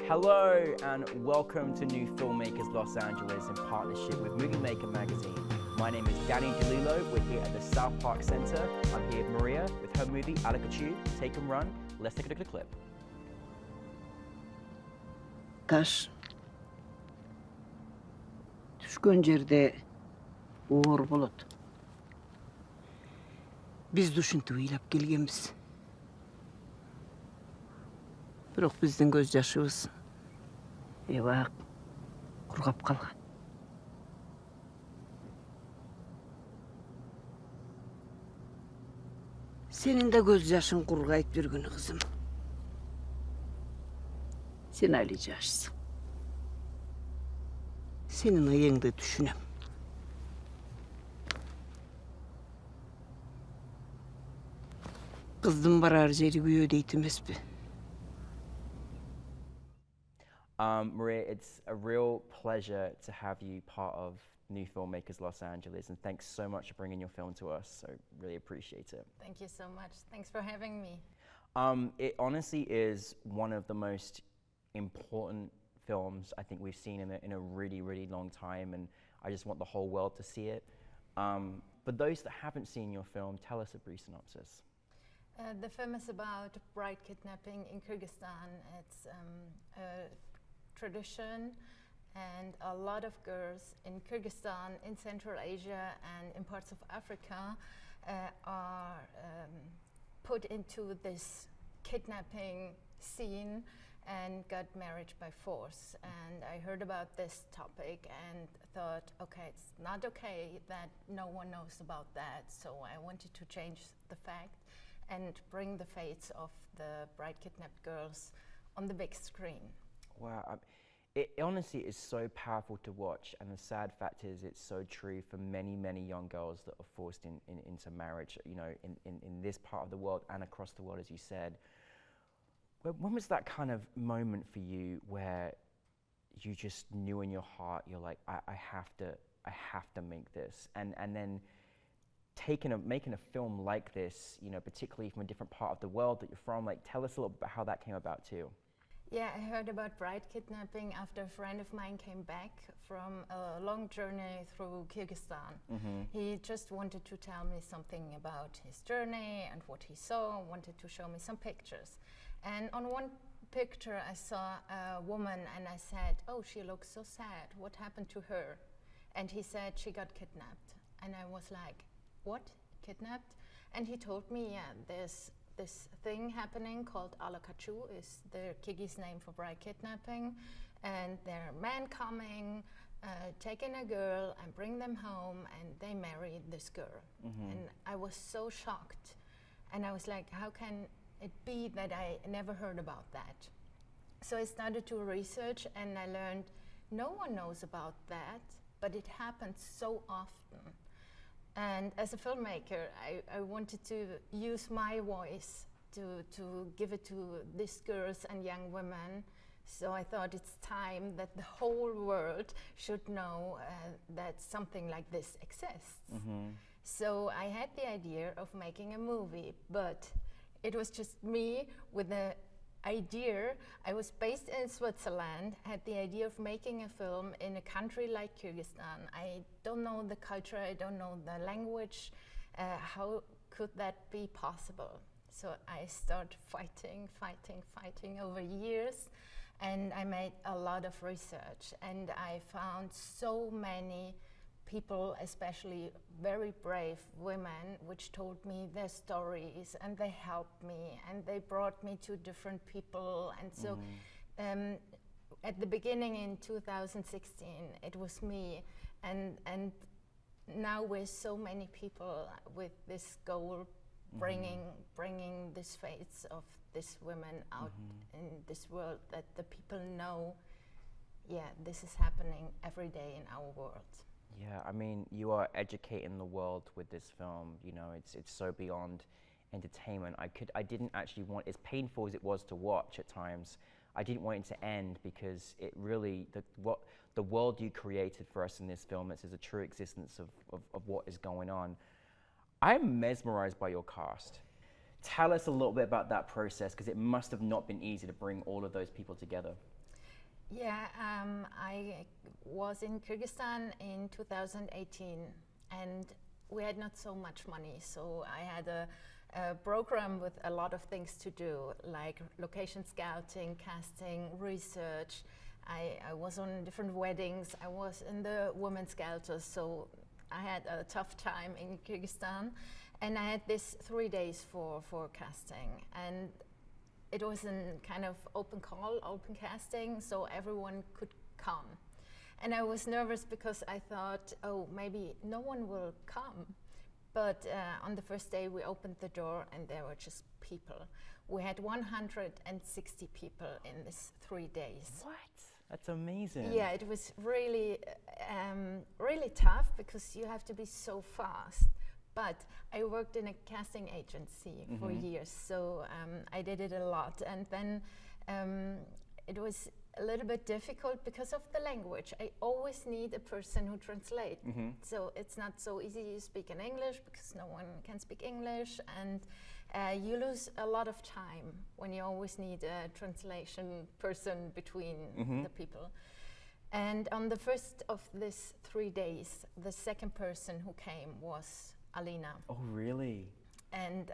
Hello and welcome to New Filmmakers Los Angeles in partnership with Movie Maker magazine. My name is Danny DeLillo. We're here at the South Park Center. I'm here with Maria with her movie Alakachoo, Take and Run. Let's take a look at the clip. Taş düşkün yerde uğur bulut. Biz düşüntüp uylap gelgenmiz. Biroq bizdin göz yaşыбыз ebaq qurgap kalgan. Senin de göz yaşın qurgayıp bir günü kızım. Sen ağlayacaksın. Senin ayağında düşünem. Kızdım barar jeri güyö deytimespi. Maria, it's a real pleasure to have you part of New Filmmakers Los Angeles, and thanks so much for bringing your film to us. So really appreciate it. Thank you so much. Thanks for having me. It honestly is one of the most important films I think we've seen in a really, really long time, and I just want the whole world to see it. For those that haven't seen your film, tell us a brief synopsis. The film is about bride kidnapping in Kyrgyzstan. It's a tradition, and a lot of girls in Kyrgyzstan, in Central Asia, and in parts of Africa are put into this kidnapping scene and got married by force. And I heard about this topic and thought, okay, it's not okay that no one knows about that, so I wanted to change the fact and bring the fates of the bride kidnapped girls on the big screen. Wow, it honestly is so powerful to watch, and the sad fact is it's so true for many, many young girls that are forced into marriage, you know, in this part of the world and across the world, as you said. When was that kind of moment for you where you just knew in your heart, you're like, I have to make this, and then making a film like this, you know, particularly from a different part of the world that you're from, like, tell us a little bit about how that came about too. Yeah, I heard about bride kidnapping after a friend of mine came back from a long journey through Kyrgyzstan. Mm-hmm. He just wanted to tell me something about his journey and what he saw, wanted to show me some pictures. And on one picture I saw a woman and I said, oh, she looks so sad, what happened to her? And he said she got kidnapped. And I was like, what? Kidnapped? And he told me, yeah, there's this thing happening called Alakachoo, is the Kyrgyz name for bride kidnapping, and there are men coming, taking a girl and bring them home, and they marry this girl. Mm-hmm. And I was so shocked, and I was like, how can it be that I never heard about that? So I started to research, and I learned no one knows about that, but it happens so often. And as a filmmaker, I wanted to use my voice to give it to these girls and young women. So I thought it's time that the whole world should know that something like this exists. Mm-hmm. So I had the idea of making a movie, but it was just me with the idea. I was based in Switzerland, had the idea of making a film in a country like Kyrgyzstan. I don't know the culture, I don't know the language. How could that be possible? So I started fighting over years, and I made a lot of research, and I found so many people, especially very brave women, which told me their stories, and they helped me, and they brought me to different people. And so at the beginning in 2016, it was me, and now with so many people with this goal, bringing these fates of these women out in this world, that the people know, yeah, this is happening every day in our world. Yeah, I mean, you are educating the world with this film. You know, it's so beyond entertainment. I didn't actually want, as painful as it was to watch at times, I didn't want it to end, because it really, the world you created for us in this film, this is a true existence of what is going on. I'm mesmerized by your cast. Tell us a little bit about that process, because it must have not been easy to bring all of those people together. Yeah, I was in Kyrgyzstan in 2018, and we had not so much money, so I had a program with a lot of things to do, like location scouting, casting, research. I was on different weddings. I was in the women's shelters, so I had a tough time in Kyrgyzstan, and I had this 3 days for casting, and it was a kind of open call, open casting, so everyone could come. And I was nervous because I thought, oh, maybe no one will come. But on the first day we opened the door and there were just people. We had 160 people in this 3 days. What? That's amazing. Yeah, it was really, really tough because you have to be so fast. But I worked in a casting agency for years, so I did it a lot. And then it was a little bit difficult because of the language. I always need a person who translates. So it's not so easy to speak in English because no one can speak English, and you lose a lot of time when you always need a translation person between the people. And on the first of these 3 days, the second person who came was Alina. Oh, really? And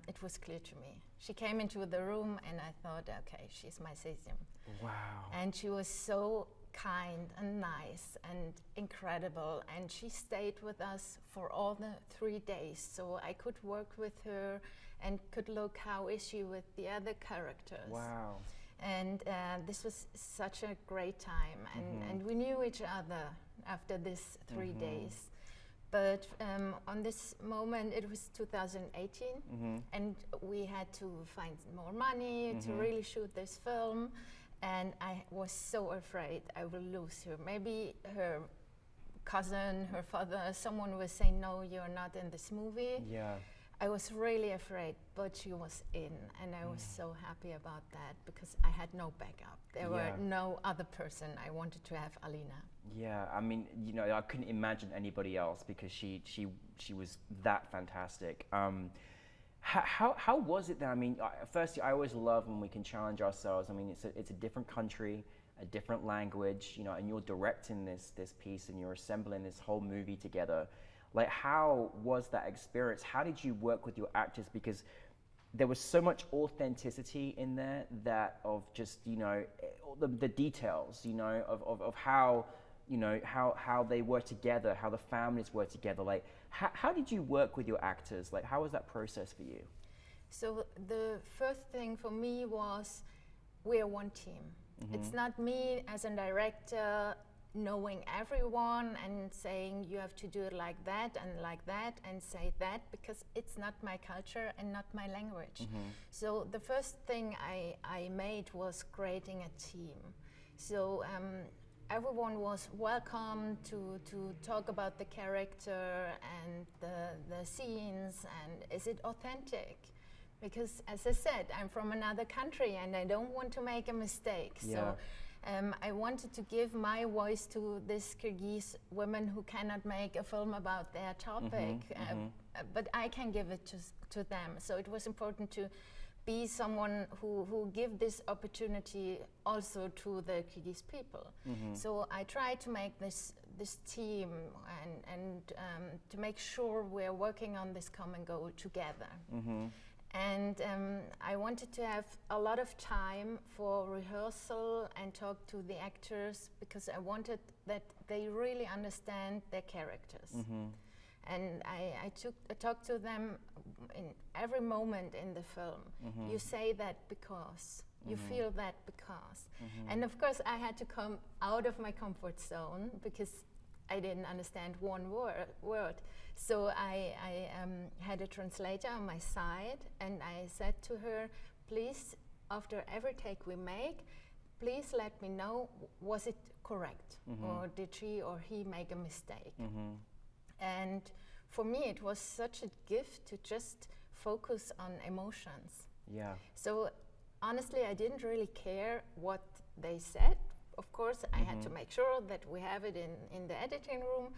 it was clear to me. She came into the room and I thought, okay, she's my cesium. Wow. And she was so kind and nice and incredible, and she stayed with us for all the 3 days, so I could work with her and could look how is she with the other characters. Wow. And this was such a great time, and we knew each other after this 3 days. But on this moment, it was 2018, and we had to find more money to really shoot this film, and I was so afraid I will lose her. Maybe her cousin, her father, someone will say, no, you're not in this movie. Yeah. I was really afraid, but she was in, and I was so happy about that because I had no backup. There were no other person. I wanted to have Alina. Yeah, I mean, you know, I couldn't imagine anybody else because she was that fantastic. How was it then? I mean, firstly, I always love when we can challenge ourselves. I mean, it's a different country, a different language, you know, and you're directing this piece and you're assembling this whole movie together. Like, how was that experience? How did you work with your actors? Because there was so much authenticity in there that of just, you know, the details, you know, of how, you know, how they were together, how the families were together. Like, how did you work with your actors? Like, how was that process for you? So the first thing for me was we're one team. It's not me as a director knowing everyone and saying you have to do it like that and say that, because it's not my culture and not my language. So the first thing I made was creating a team. So everyone was welcome to talk about the character and the scenes, and is it authentic? Because as I said, I'm from another country and I don't want to make a mistake. Yeah. So I wanted to give my voice to these Kyrgyz women who cannot make a film about their topic, but I can give it to them. So it was important to be someone who give this opportunity also to the Kyrgyz people. So I tried to make this team and to make sure we're working on this common goal together. And I wanted to have a lot of time for rehearsal and talk to the actors, because I wanted that they really understand their characters. And I talked to them in every moment in the film. You say that because, you feel that because. And of course I had to come out of my comfort zone because I didn't understand one word. So I had a translator on my side, and I said to her, please, after every take we make, please let me know, was it correct? Or did she or he make a mistake? And for me, it was such a gift to just focus on emotions. Yeah. So honestly, I didn't really care what they said. Of course, I had to make sure that we have it in the editing room,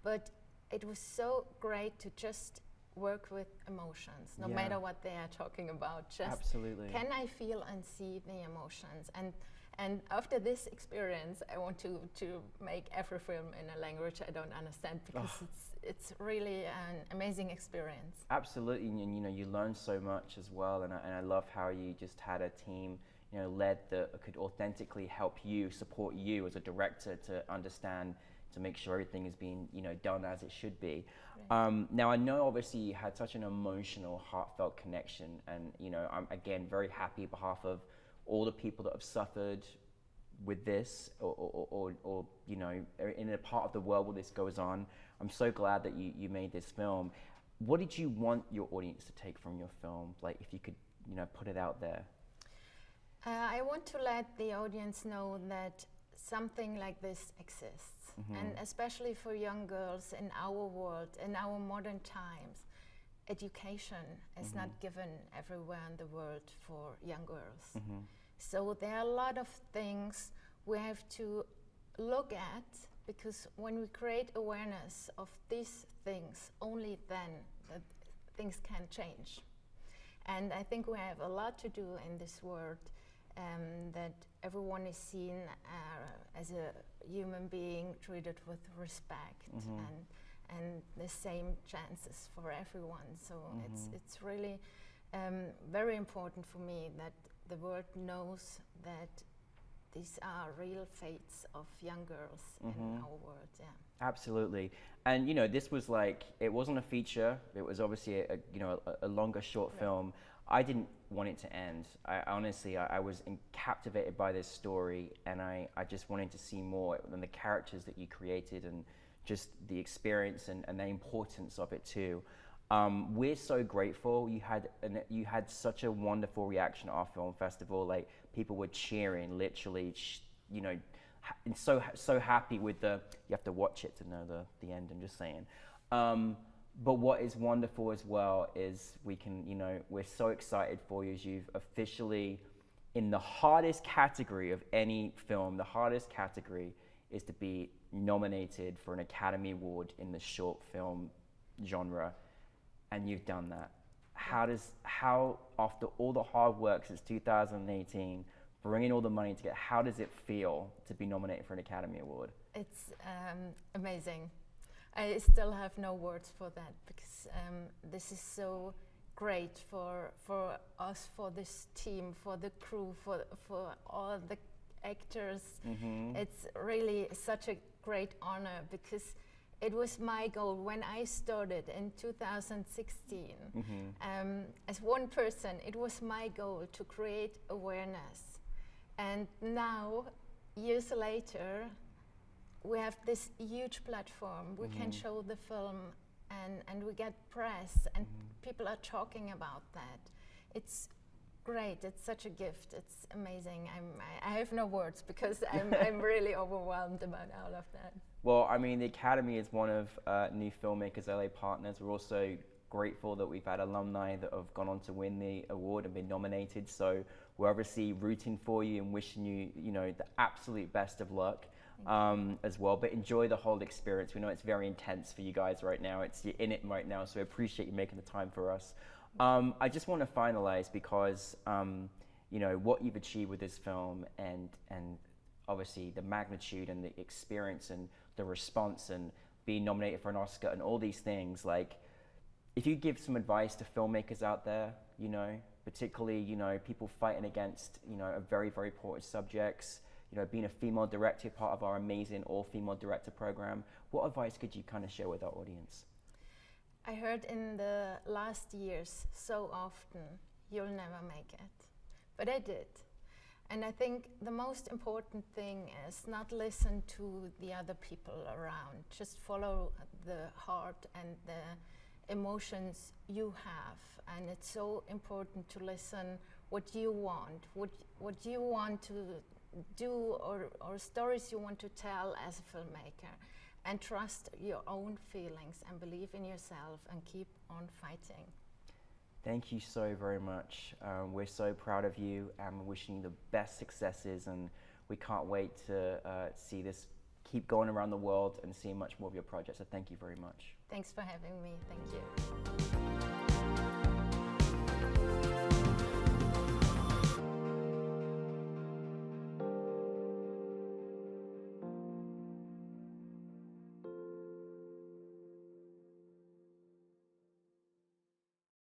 but it was so great to just work with emotions, no matter what they are talking about. Just absolutely. Can I feel and see the emotions? And And after this experience, I want to make every film in a language I don't understand, because it's really an amazing experience. Absolutely, and you know, you learn so much as well, and I love how you just had a team, you know, led that could authentically help you, support you as a director to understand, to make sure everything is being, you know, done as it should be. Right. Now I know obviously you had such an emotional, heartfelt connection, and you know, I'm again very happy on behalf of all the people that have suffered with this, or you know, in a part of the world where this goes on. I'm so glad that you made this film. What did you want your audience to take from your film? Like, if you could, you know, put it out there. I want to let the audience know that something like this exists, and especially for young girls in our world, in our modern times, education is not given everywhere in the world for young girls. So there are a lot of things we have to look at, because when we create awareness of these things, only then that things can change. And I think we have a lot to do in this world, that everyone is seen as a human being, treated with respect, and the same chances for everyone. So it's really very important for me that the world knows that these are real fates of young girls in our world. Yeah. Absolutely. And you know, this was like, it wasn't a feature, it was obviously a longer short film. I didn't want it to end. I honestly was captivated by this story, and I just wanted to see more, and the characters that you created, and just the experience and the importance of it too. We're so grateful. You had such a wonderful reaction at our film festival. Like, people were cheering, literally, you know, and so happy with you have to watch it to know the end, I'm just saying. But what is wonderful as well is we're so excited for you, as you've officially, in the hardest category of any film, the hardest category is to be nominated for an Academy Award in the short film genre. And you've done that. How after all the hard work since 2018, bringing all the money together, how does it feel to be nominated for an Academy Award? It's amazing. I still have no words for that, because this is so great for us, for this team, for the crew, for all the actors. It's really such a great honor, because it was my goal when I started in 2016. As one person, it was my goal to create awareness. And now, years later, we have this huge platform. We can show the film, and we get press, and people are talking about that. It's great. It's such a gift. It's amazing. I have no words, because I'm really overwhelmed about all of that. Well, I mean, the Academy is one of NewFilmmakers LA partners. We're also grateful that we've had alumni that have gone on to win the award and been nominated. So we're obviously rooting for you and wishing you, the absolute best of luck as well. But enjoy the whole experience. We know it's very intense for you guys right now. You're in it right now, so we appreciate you making the time for us. I just want to finalize, because what you've achieved with this film, and obviously the magnitude and the experience and the response and being nominated for an Oscar and all these things, like, if you give some advice to filmmakers out there, particularly, people fighting against, a very, very important subjects, being a female director, part of our amazing all-female director program, what advice could you kind of share with our audience? I heard in the last years so often, you'll never make it. But I did. And I think the most important thing is not listen to the other people around. Just follow the heart and the emotions you have. And it's so important to listen what you want, what you want to do, or stories you want to tell as a filmmaker. And trust your own feelings, and believe in yourself, and keep on fighting. Thank you so very much. We're so proud of you, and we're wishing you the best successes, and we can't wait to see this keep going around the world and see much more of your projects. So thank you very much. Thanks for having me. Thank you.